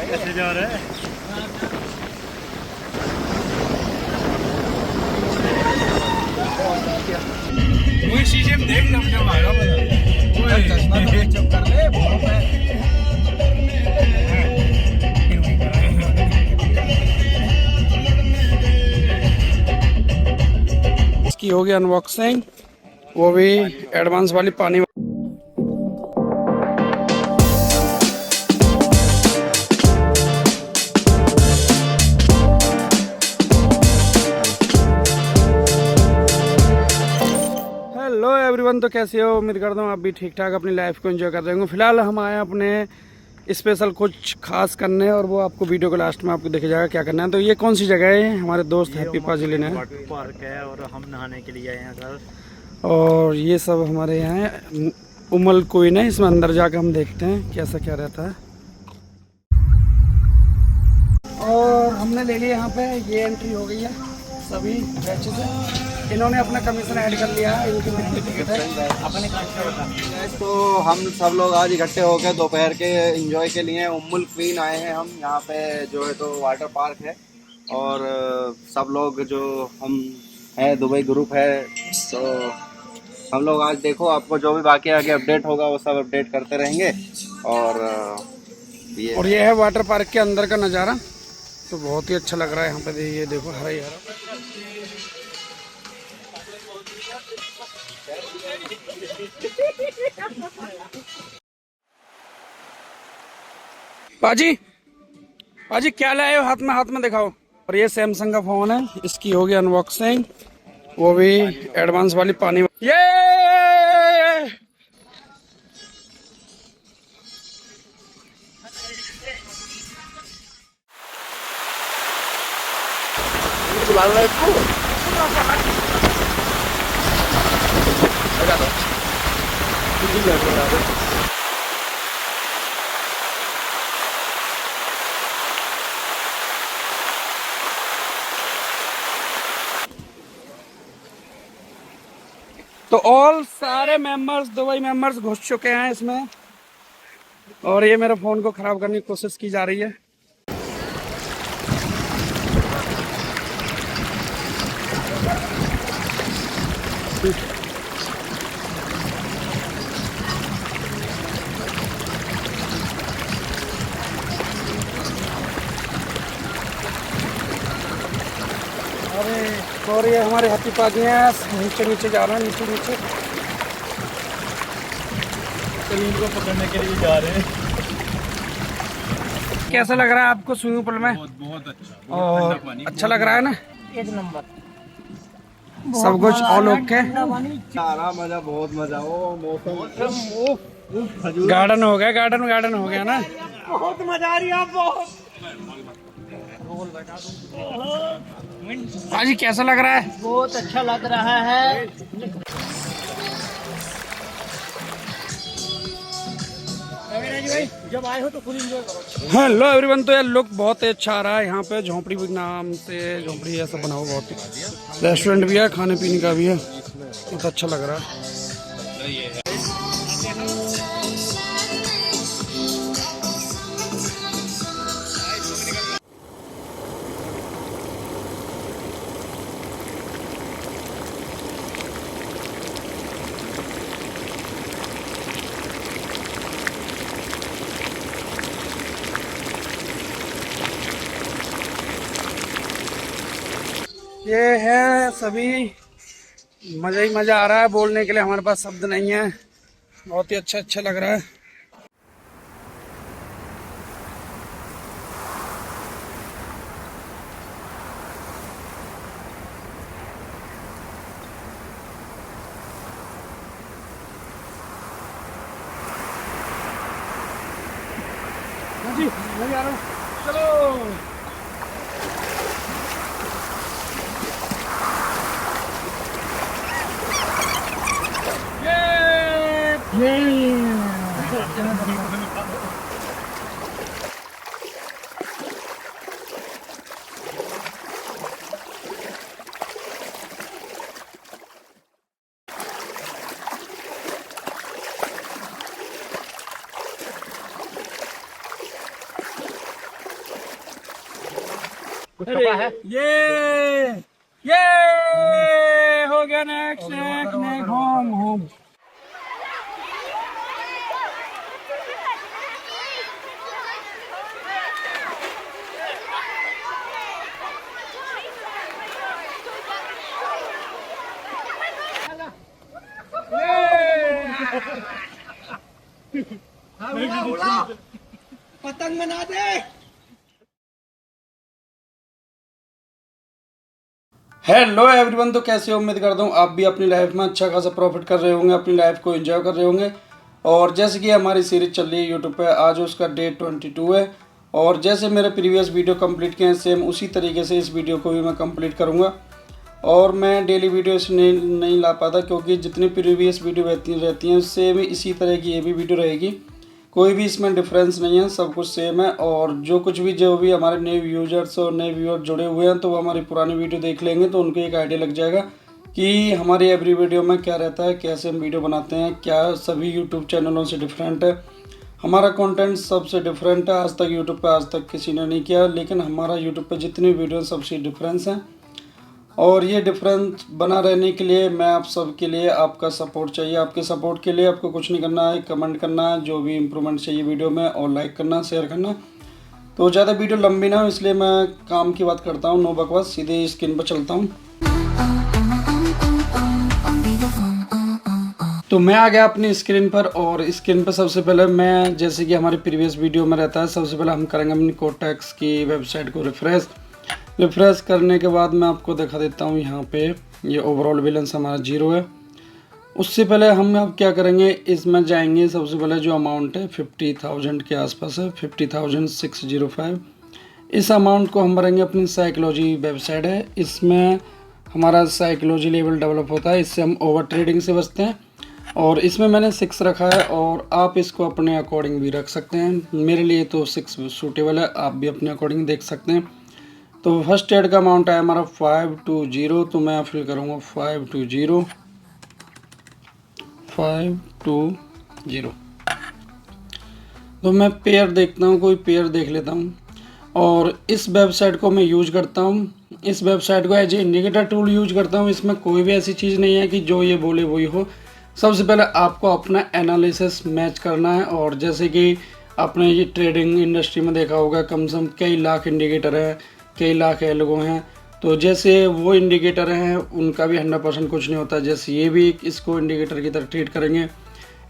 कैसे जा रहे हैं? वही शीशे में देख जम आएगा चश्मा तो चुप कर ले इसकी होगी अनबॉक्सिंग, वो भी एडवांस वाली पानी। हेलो एवरीवन, तो कैसे हो? उम्मीद करता हूँ आप भी ठीक ठाक अपनी लाइफ को एंजॉय कर रहे होंगे। फिलहाल हम आए अपने स्पेशल कुछ खास करने, और वो आपको वीडियो के लास्ट में आपको दिख जाएगा क्या करना है। तो ये कौन सी जगह है? हमारे दोस्त हैप्पी पाजी लेने वाटर पार्क है और हम नहाने के लिए आए हैं सर। और ये सब हमारे यहाँ है। उमल कोई नहीं, इसमें अंदर जाकर हम देखते हैं कैसा क्या रहता है। और हमने ले लिया यहाँ पे, ये एंट्री हो गई है सभी बैचेस से। इन्होंने अपना कमीशन ऐड कर लिया है, इनकी कितनी टिकट है अपने कार्ड। तो हम सब लोग आज इकट्ठे हो गए दोपहर के एंजॉय के लिए उम्मुल क्वीन आए हैं हम यहाँ पे, जो है तो वाटर पार्क है। और सब लोग जो हम हैं दुबई ग्रुप है, तो हम लोग आज देखो आपको जो भी बाकी आगे अपडेट होगा वो सब अपडेट करते रहेंगे। और ये है वाटर पार्क के अंदर का नज़ारा, तो बहुत ही अच्छा लग रहा है यहाँ पे। ये देखो हरा ही हरा। पाजी पाजी क्या लाए हो? हाथ में दिखाओ। और ये सैमसंग का फोन है, इसकी होगी अनबॉक्सिंग, वो भी एडवांस वाली पानी। ये तो ऑल सारे मेंबर्स, दुबई मेंबर्स घुस चुके हैं इसमें। और ये मेरे फ़ोन को ख़राब करने की कोशिश की जा रही है। अरे और ये हमारे हैप्पी पाजी हैं, नीचे नीचे जा रहे हैं, नीचे नीचे। इनको पकड़ने के लिए जा रहे हैं। कैसा लग रहा है आपको स्विमिंग पूल में? बहुत अच्छा, और अच्छा लग रहा है ना? एक नंबर, सब कुछ ऑल ओके। सारा मजा, बहुत मजा। वो मौसम गार्डन हो गया, गार्डन हो गया ना। बहुत मजा आ रही है। आप बहुत पाजी कैसा लग रहा है? बहुत अच्छा लग रहा है। जब आए हो तो फुल एंजॉय करो। हेलो एवरीवन, तो यार लुक बहुत ही अच्छा आ रहा है यहाँ पे। झोंपड़ी भी नाम से झोंपड़ी ऐसा बना हुआ, बहुत रेस्टोरेंट भी है, खाने पीने का भी है, बहुत अच्छा लग रहा है। ये है सभी, मज़ा ही मज़ा आ रहा है। बोलने के लिए हमारे पास शब्द नहीं है, बहुत ही अच्छा लग रहा है। हाँ जी, मैं आ रहा हूँ, चलो। ये हो गया नेक्स्ट होम होम। पतंग बना दे। हेलो एवरीवन, तो कैसे हो? उम्मीद करता हूँ आप भी अपनी लाइफ में अच्छा खासा प्रॉफिट कर रहे होंगे, अपनी लाइफ को एंजॉय कर रहे होंगे। और जैसे कि हमारी सीरीज चल रही है यूट्यूब पे, आज उसका डे 22 है। और जैसे मेरे प्रीवियस वीडियो कंप्लीट किए हैं, सेम उसी तरीके से इस वीडियो को भी मैं कंप्लीट करूँगा। और मैं डेली वीडियो इसलिए नहीं ला पाता क्योंकि जितनी प्रीवियस वीडियो रहती हैं सेम इसी तरह की ये भी वीडियो रहेगी। कोई भी इसमें डिफरेंस नहीं है, सब कुछ सेम है। और जो भी हमारे नए यूजर्स और नए व्यूअर जुड़े हुए हैं तो वो हमारी पुरानी वीडियो देख लेंगे तो उनको एक आइडिया लग जाएगा कि हमारी एवरी वीडियो में क्या रहता है, कैसे हम वीडियो बनाते हैं, क्या सभी यूट्यूब चैनलों से डिफरेंट है। हमारा कंटेंट सबसे डिफरेंट है, आज तक यूट्यूब पे आज तक किसी ने नहीं किया, लेकिन हमारा यूट्यूब पे जितनी वीडियो सबसे डिफरेंस हैं। और ये डिफरेंस बना रहने के लिए मैं आप सब के लिए आपका सपोर्ट चाहिए। आपके सपोर्ट के लिए आपको कुछ नहीं करना है, कमेंट करना है जो भी इम्प्रूवमेंट चाहिए वीडियो में, और लाइक करना, शेयर करना। तो ज़्यादा वीडियो लंबी ना हो इसलिए मैं काम की बात करता हूँ, नो बकवास, सीधे स्क्रीन पर चलता हूँ। तो मैं आ गया अपनी स्क्रीन पर, और स्क्रीन पर सबसे पहले मैं, जैसे कि हमारे प्रीवियस वीडियो में रहता है, सबसे पहले हम करेंगे अपनी कोटैक्स की वेबसाइट को रिफ्रेश करने के बाद मैं आपको दिखा देता हूँ। यहाँ पे ये ओवरऑल बैलेंस हमारा 0 है। उससे पहले हम अब क्या करेंगे, इसमें जाएंगे। सबसे पहले जो अमाउंट है 50,000 के आसपास है, 50,605। इस अमाउंट को हम भरेंगे अपनी साइकोलॉजी वेबसाइट है। इसमें हमारा साइकोलॉजी लेवल डेवलप होता है, इससे हम ओवर ट्रेडिंग से बचते हैं। और इसमें मैंने 6 रखा है, और आप इसको अपने अकॉर्डिंग भी रख सकते हैं। मेरे लिए तो 6 सूटेबल है, आप भी अपने अकॉर्डिंग देख सकते हैं। तो फर्स्ट ट्रेड का अमाउंट है हमारा 520, तो मैं फिल करूँगा 520। तो मैं पेयर देखता हूँ, कोई पेयर देख लेता हूँ। और इस वेबसाइट को मैं यूज करता हूँ, इस वेबसाइट को as a indicator tool use करता हूँ। इसमें कोई भी ऐसी चीज़ नहीं है कि जो ये बोले वही हो। सबसे पहले आपको अपना एनालिसिस मैच करना है। और जैसे कि आपने ये ट्रेडिंग इंडस्ट्री में देखा होगा, कम से कम कई लाख इंडिकेटर हैं, कई लाख एल्गो हैं। तो जैसे वो इंडिकेटर हैं उनका भी 100% कुछ नहीं होता, जैसे ये भी इसको इंडिकेटर की तरह ट्रीट करेंगे।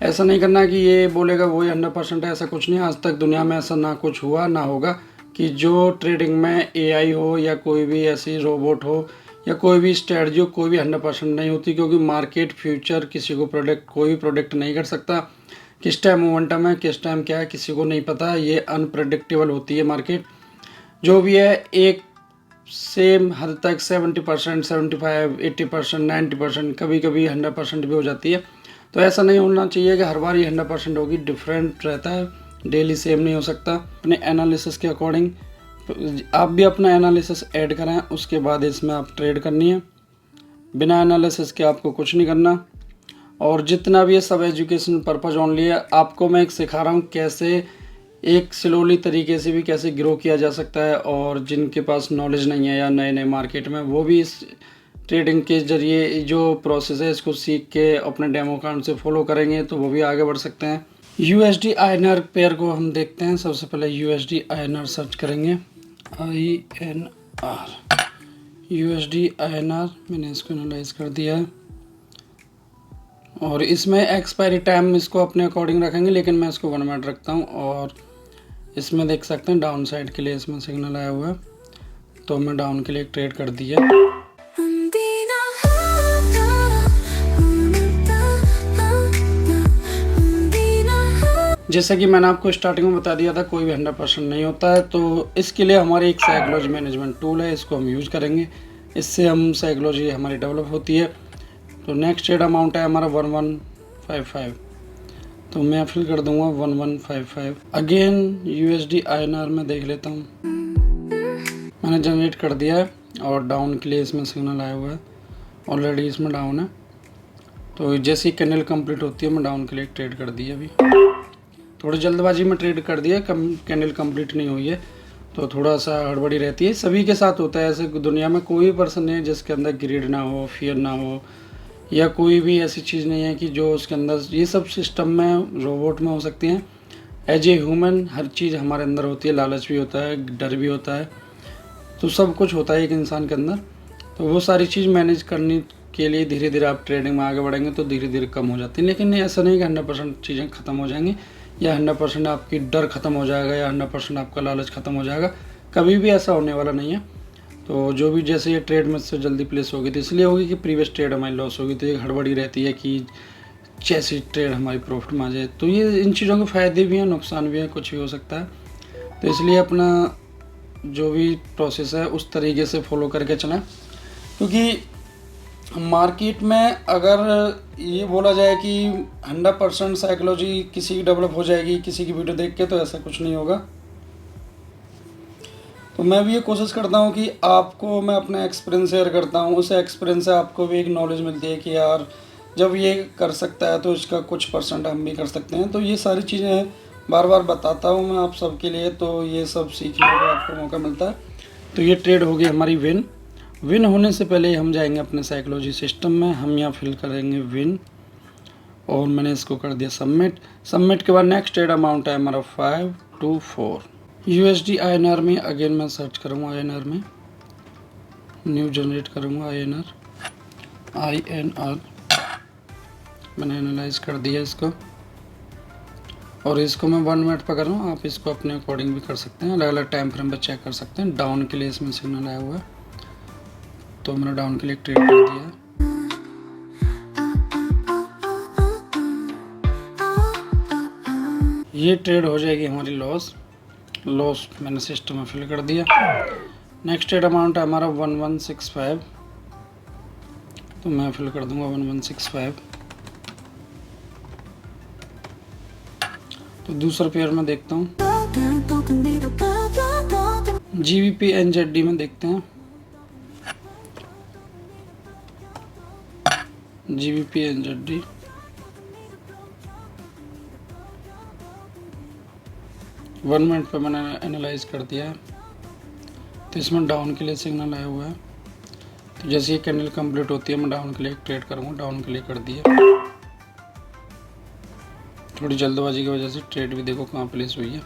ऐसा नहीं करना कि ये बोलेगा वही 100% है, ऐसा कुछ नहीं। आज तक दुनिया में ऐसा ना कुछ हुआ ना होगा कि जो ट्रेडिंग में AI हो या कोई भी ऐसी रोबोट हो या कोई भी स्ट्रेटजी हो, कोई भी 100% नहीं होती। क्योंकि मार्केट फ्यूचर किसी को कोई भी प्रोडिक्ट नहीं कर सकता। किस टाइम मोमेंटम है, किस टाइम क्या है, किसी को नहीं पता। ये अनप्रेडिक्टेबल होती है मार्केट। जो भी है एक सेम हद तक 70%, 75%, 80%, 90%, कभी कभी 100% भी हो जाती है। तो ऐसा नहीं होना चाहिए कि हर बार ही 100% होगी, डिफरेंट रहता है, डेली सेम नहीं हो सकता। अपने एनालिसिस के अकॉर्डिंग आप भी अपना एनालिसिस ऐड करें, उसके बाद इसमें आप ट्रेड करनी है। बिना एनालिसिस के आपको कुछ नहीं करना। और जितना भी ये सब एजुकेशन पर्पज़ ओनली है। आपको मैं एक सिखा रहा हूँ कैसे एक स्लोली तरीके से भी कैसे ग्रो किया जा सकता है। और जिनके पास नॉलेज नहीं है या नए मार्केट में, वो भी इस ट्रेडिंग के ज़रिए जो प्रोसेस है इसको सीख के अपने डेमो अकाउंट से फॉलो करेंगे तो वो भी आगे बढ़ सकते हैं। USD INR पेयर को हम देखते हैं। सबसे पहले USD INR सर्च करेंगे, INR, USD INR। मैंने इसको एनालाइज कर दिया है। और इसमें एक्सपायरी टाइम इसको अपने अकॉर्डिंग रखेंगे, लेकिन मैं इसको 1 मिनट रखता हूँ। और इसमें देख सकते हैं डाउन साइड के लिए इसमें सिग्नल आया हुआ है, तो मैं डाउन के लिए एक ट्रेड कर दिया। जैसा कि मैंने आपको स्टार्टिंग में बता दिया था, कोई भी 100% नहीं होता है। तो इसके लिए हमारी एक साइकोलॉजी मैनेजमेंट टूल है, इसको हम यूज करेंगे। इससे हम साइकोलॉजी हमारी डेवलप होती है। तो नेक्स्ट ट्रेड अमाउंट है हमारा 1155, तो मैं फिल कर दूंगा 1155। अगेन USD INR में देख लेता हूँ, मैंने जनरेट कर दिया है। और डाउन के लिए इसमें सिग्नल आया हुआ है, ऑलरेडी इसमें डाउन है। तो जैसी कैंडल कंप्लीट होती है मैं डाउन के लिए ट्रेड कर दिया। अभी थोड़ी जल्दबाजी में ट्रेड कर दिया, कैंडल कंप्लीट नहीं हुई है। तो थोड़ा सा हड़बड़ी रहती है, सभी के साथ होता है ऐसे। दुनिया में कोई पर्सन नहीं है जिसके अंदर ग्रीड ना हो, फियर ना हो, या कोई भी ऐसी चीज़ नहीं है कि जो उसके अंदर, ये सब सिस्टम में रोबोट में हो सकती हैं। एज ए ह्यूमन हर चीज़ हमारे अंदर होती है, लालच भी होता है, डर भी होता है, तो सब कुछ होता है एक इंसान के अंदर। तो वो सारी चीज़ मैनेज करने के लिए धीरे धीरे आप ट्रेडिंग में आगे बढ़ेंगे तो धीरे धीरे कम हो जाती है। लेकिन ऐसा नहीं कि 100% चीज़ें ख़त्म हो जाएंगी, या 100% आपकी डर ख़त्म हो जाएगा, या 100% आपका लालच ख़त्म हो जाएगा, कभी भी ऐसा होने वाला नहीं है। तो जो भी, जैसे ये ट्रेड में से जल्दी प्लेस होगी तो इसलिए होगी कि प्रीवियस ट्रेड हमारी लॉस होगी, तो एक हड़बड़ी रहती है कि जैसी ट्रेड हमारी प्रॉफिट में आ जाए। तो ये इन चीज़ों के फ़ायदे भी हैं, नुकसान भी हैं, कुछ भी हो सकता है। तो इसलिए अपना जो भी प्रोसेस है उस तरीके से फॉलो करके चलें, क्योंकि मार्केट में अगर ये बोला जाए कि 100% साइकोलॉजी किसी की डेवलप हो जाएगी किसी की वीडियो देख के, तो ऐसा कुछ नहीं होगा। तो मैं भी ये कोशिश करता हूँ कि आपको मैं अपना एक्सपीरियंस शेयर करता हूँ, उस एक्सपीरियंस से आपको भी एक नॉलेज मिलती है कि यार जब ये कर सकता है तो इसका कुछ % हम भी कर सकते हैं। तो ये सारी चीज़ें बार बार बताता हूँ मैं आप सबके लिए, तो ये सब सीखने का आपको मौका मिलता है। तो ये ट्रेड होगी हमारी विन होने से पहले हम जाएंगे अपने साइकोलॉजी सिस्टम में, हम यहाँ फिल करेंगे विन, और मैंने इसको कर दिया सबमिट के बाद नेक्स्ट ट्रेड अमाउंट है हमारा 524 USD। INR में अगेन मैं सर्च करूँगा, INR में न्यू जनरेट करूँगा, INR मैंने एनालाइज कर दिया इसको, और इसको मैं 1 मिनट पर कर रहा हूँ। आप इसको अपने अकॉर्डिंग भी कर सकते हैं, अलग अलग टाइम फ्रेम पर चेक कर सकते हैं। डाउन के लिए इसमें सिग्नल आया हुआ है, तो मैंने डाउन के लिए ट्रेड कर दिया। ये ट्रेड हो जाएगी हमारी लॉस मैंने सिस्टम में फिल कर दिया। नेक्स्ट ट्रेड अमाउंट है हमारा 1165, तो मैं फिल कर दूंगा 1165। तो दूसरा पेयर में देखता हूँ, GBP NZD में देखते हैं, GBP NZD 1 मिनट पे मैंने एनालाइज कर दिया है। तो इसमें डाउन के लिए सिग्नल आया हुआ है, तो जैसे ये कैंडल कंप्लीट होती है मैं डाउन के लिए ट्रेड करूँगा, डाउन के लिए कर दिया। थोड़ी जल्दबाजी की वजह से ट्रेड भी देखो कहाँ प्लेस हुई है।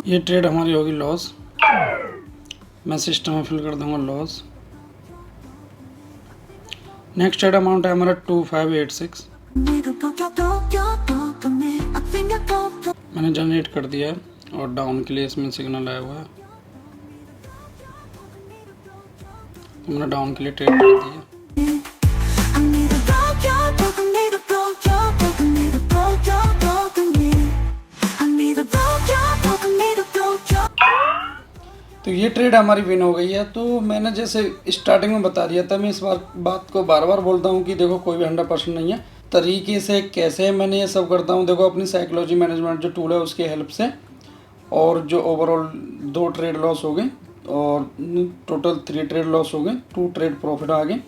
ये ट्रेड हमारी होगी लॉस, मैं सिस्टम में फिल कर दूंगा लॉस। नेक्स्ट ट्रेड अमाउंट है हमारा 2586, मैंने जनरेट कर दिया है, और डाउन के लिए इसमें सिग्नल आया हुआ है, तो मैंने डाउन के लिए ट्रेड कर दिया। तो ये ट्रेड हमारी विन हो गई है। तो मैंने जैसे स्टार्टिंग में बता दिया था, मैं इस बात को बार बार बोलता हूँ कि देखो कोई भी 100% नहीं है। तरीके से कैसे मैंने ये सब करता हूँ, देखो अपनी साइकोलॉजी मैनेजमेंट जो टूल है उसकी हेल्प से, और जो ओवरऑल 2 ट्रेड लॉस हो गए और टोटल 3 ट्रेड लॉस हो गए, 2 ट्रेड प्रॉफिट आ गए।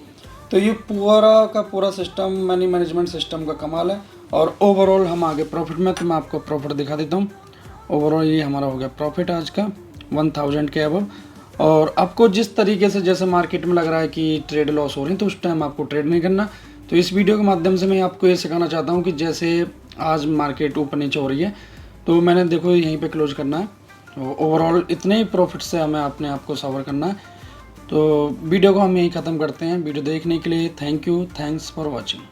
तो ये पूरा का पूरा सिस्टम मनी मैनेजमेंट सिस्टम का कमाल है। और ओवरऑल हम आगे प्रॉफिट में, तो मैं आपको प्रॉफिट दिखा देता हूँ। ओवरऑल ये हमारा हो गया प्रॉफिट आज का 1000 के अबव। और आपको जिस तरीके से जैसे मार्केट में लग रहा है कि ट्रेड लॉस हो रही है, तो उस टाइम आपको ट्रेड नहीं करना। तो इस वीडियो के माध्यम से मैं आपको ये सिखाना चाहता हूँ कि जैसे आज मार्केट ऊपर नीचे हो रही है, तो मैंने देखो यहीं पे क्लोज करना है। तो ओवरऑल इतने ही प्रॉफिट से हमें अपने आप को सवर करना है। तो वीडियो को हम यहीं ख़त्म करते हैं। वीडियो देखने के लिए thank you, thanks for watching.